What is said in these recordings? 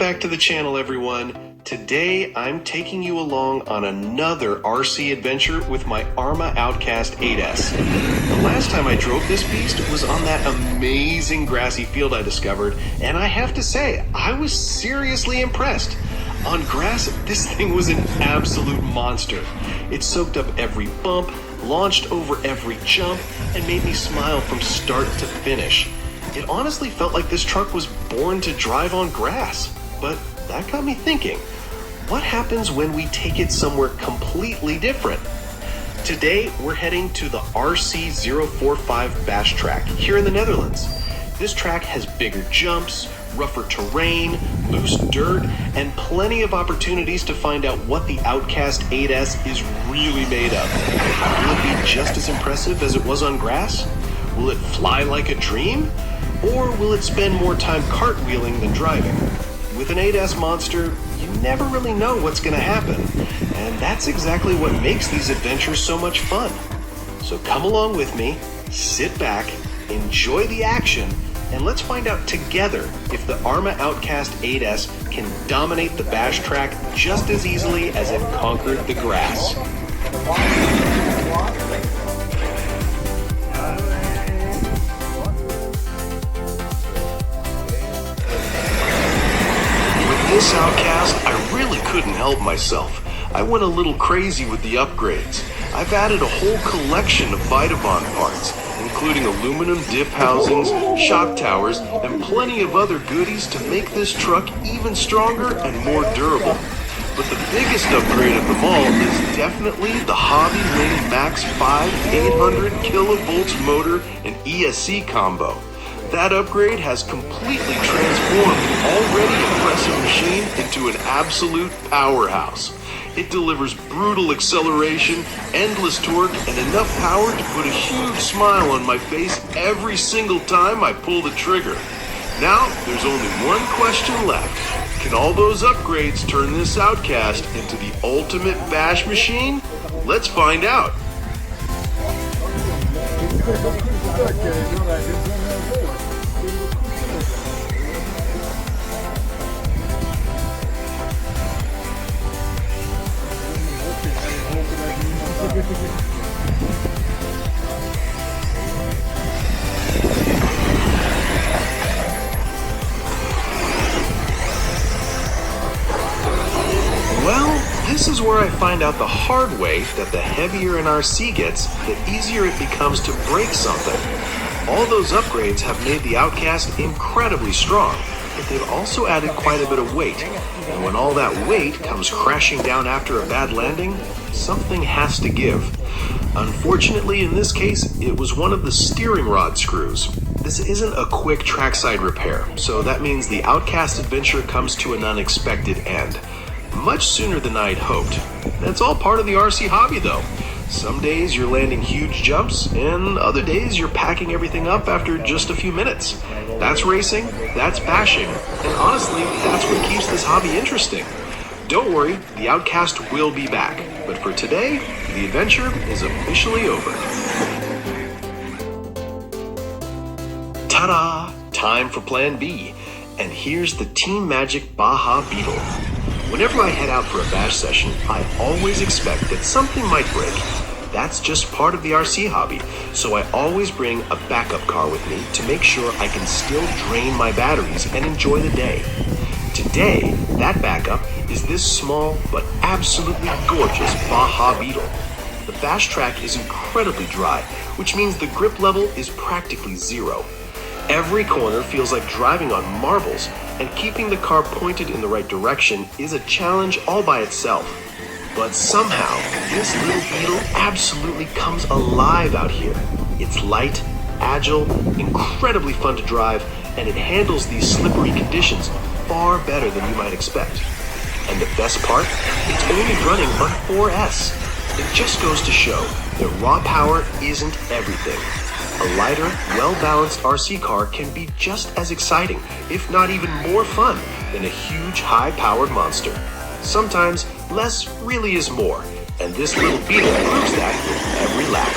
back to the channel, everyone. Today I'm taking you along on another RC adventure with my Arrma Outcast 8S. The last time I drove this beast was on that amazing grassy field I discovered, and I have to say, I was seriously impressed. On grass, this thing was an absolute monster. It soaked up every bump, launched over every jump, and made me smile from start to finish. It honestly felt like this truck was born to drive on grass. But that got me thinking, what happens when we take it somewhere completely different? Today, we're heading to the RC045 Bash track here in the Netherlands. This track has bigger jumps, rougher terrain, loose dirt, and plenty of opportunities to find out what the Outcast 8S is really made of. Will it be just as impressive as it was on grass? Will it fly like a dream? Or will it spend more time cartwheeling than driving? With an 8S monster, you never really know what's going to happen. And that's exactly what makes these adventures so much fun. So come along with me, sit back, enjoy the action, and let's find out together if the Arrma Outcast 8S can dominate the Bash track just as easily as it conquered the grass. This Outcast, I really couldn't help myself. I went a little crazy with the upgrades. I've added a whole collection of Vitavon parts, including aluminum diff housings, shock towers, and plenty of other goodies to make this truck even stronger and more durable. But the biggest upgrade of them all is definitely the Hobbywing MAX5 800 kilovolts motor and ESC combo. That upgrade has completely transformed an already impressive machine into an absolute powerhouse. It delivers brutal acceleration, endless torque, and enough power to put a huge smile on my face every single time I pull the trigger. Now, there's only one question left. Can all those upgrades turn this Outcast into the ultimate bash machine? Let's find out. Well, this is where I find out the hard way that the heavier an RC gets, the easier it becomes to break something. All those upgrades have made the Outcast incredibly strong, but they've also added quite a bit of weight. And when all that weight comes crashing down after a bad landing, something has to give. Unfortunately, in this case, it was one of the steering rod screws. This isn't a quick trackside repair, so that means the Outcast adventure comes to an unexpected end. Much sooner than I'd hoped. That's all part of the RC hobby though. Some days you're landing huge jumps, and other days you're packing everything up after just a few minutes. That's racing, that's bashing, and honestly, that's what keeps this hobby interesting. Don't worry, the Outcast will be back, but for today, the adventure is officially over. Ta-da! Time for Plan B, and here's the Team Magic Baja Beetle. Whenever I head out for a bash session, I always expect that something might break. That's just part of the RC hobby, so I always bring a backup car with me to make sure I can still drain my batteries and enjoy the day. Today, that backup is this small but absolutely gorgeous Baja Beetle. The bash track is incredibly dry, which means the grip level is practically zero. Every corner feels like driving on marbles, and keeping the car pointed in the right direction is a challenge all by itself. But somehow, this little Beetle absolutely comes alive out here. It's light, agile, incredibly fun to drive, and it handles these slippery conditions far better than you might expect. And the best part, it's only running on 4S. It just goes to show that raw power isn't everything. A lighter, well-balanced RC car can be just as exciting, if not even more fun, than a huge, high-powered monster. Sometimes, less really is more, and this little Beetle proves that with every lap.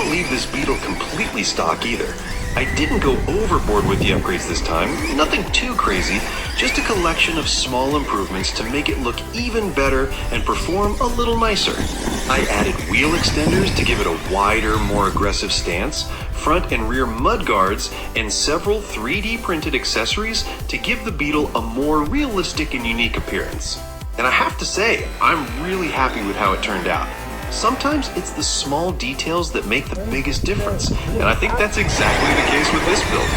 didn't leave this Beetle completely stock either. I didn't go overboard with the upgrades this time, nothing too crazy, just a collection of small improvements to make it look even better and perform a little nicer. I added wheel extenders to give it a wider, more aggressive stance, front and rear mud guards, and several 3D printed accessories to give the Beetle a more realistic and unique appearance. And I have to say, I'm really happy with how it turned out. Sometimes it's the small details that make the biggest difference, and I think that's exactly the case with this build.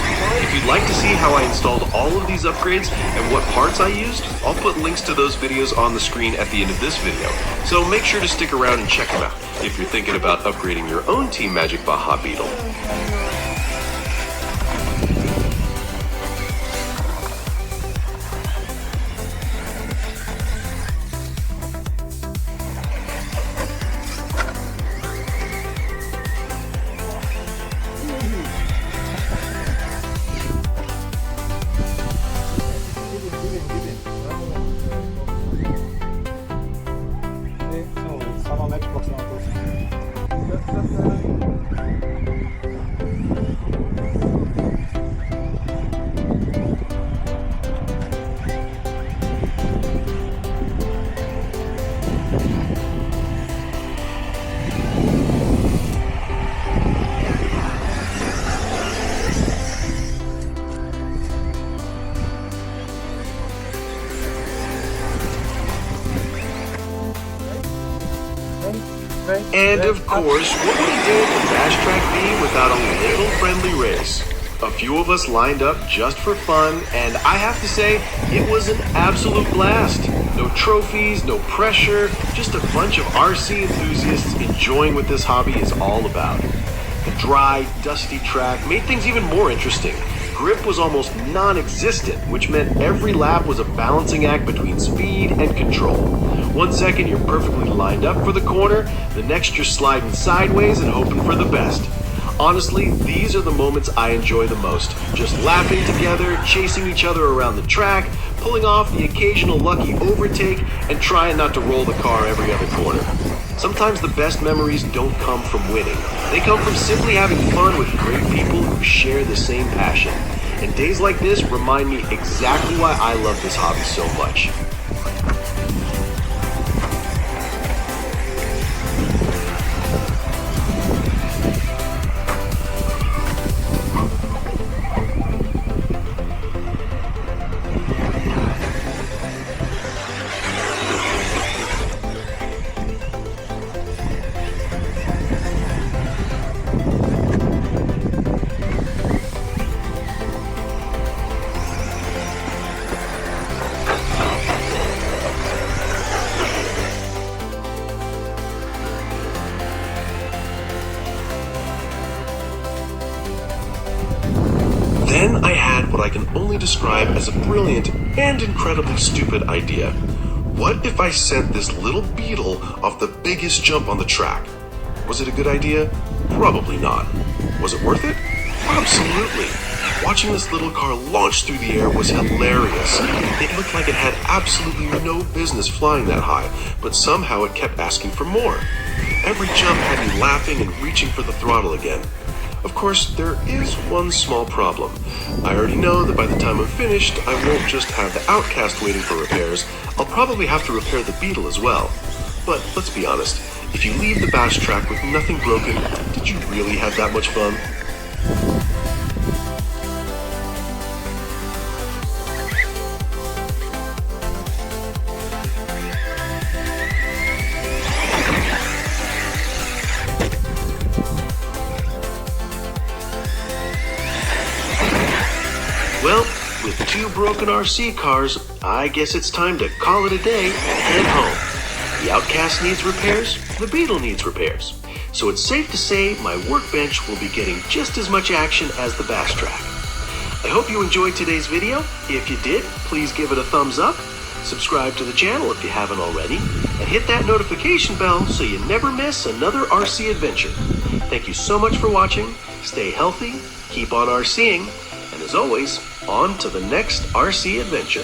If you'd like to see how I installed all of these upgrades and what parts I used, I'll put links to those videos on the screen at the end of this video, so make sure to stick around and check them out if you're thinking about upgrading your own Team Magic Baja Beetle. And of course, what would a day at the Bash Track be without a little friendly race? A few of us lined up just for fun, and I have to say, it was an absolute blast. No trophies, no pressure, just a bunch of RC enthusiasts enjoying what this hobby is all about. The dry, dusty track made things even more interesting. Grip was almost non-existent, which meant every lap was a balancing act between speed and control. 1 second you're perfectly lined up for the corner, the next you're sliding sideways and hoping for the best. Honestly, these are the moments I enjoy the most. Just laughing together, chasing each other around the track, pulling off the occasional lucky overtake, and trying not to roll the car every other corner. Sometimes the best memories don't come from winning. They come from simply having fun with great people who share the same passion. And days like this remind me exactly why I love this hobby so much. Then I had what I can only describe as a brilliant and incredibly stupid idea. What if I sent this little Beetle off the biggest jump on the track? Was it a good idea? Probably not. Was it worth it? Absolutely. Watching this little car launch through the air was hilarious. It looked like it had absolutely no business flying that high, but somehow it kept asking for more. Every jump had me laughing and reaching for the throttle again. Of course, there is one small problem. I already know that by the time I'm finished, I won't just have the Outcast waiting for repairs, I'll probably have to repair the Beetle as well. But let's be honest, if you leave the Bash Track with nothing broken, did you really have that much fun? Well, with 2 broken RC cars, I guess it's time to call it a day and head home. The Outcast needs repairs, the Beetle needs repairs. So it's safe to say my workbench will be getting just as much action as the Bash Track. I hope you enjoyed today's video. If you did, please give it a thumbs up, subscribe to the channel if you haven't already, and hit that notification bell so you never miss another RC adventure. Thank you so much for watching. Stay healthy, keep on RCing, and as always, on to the next RC adventure.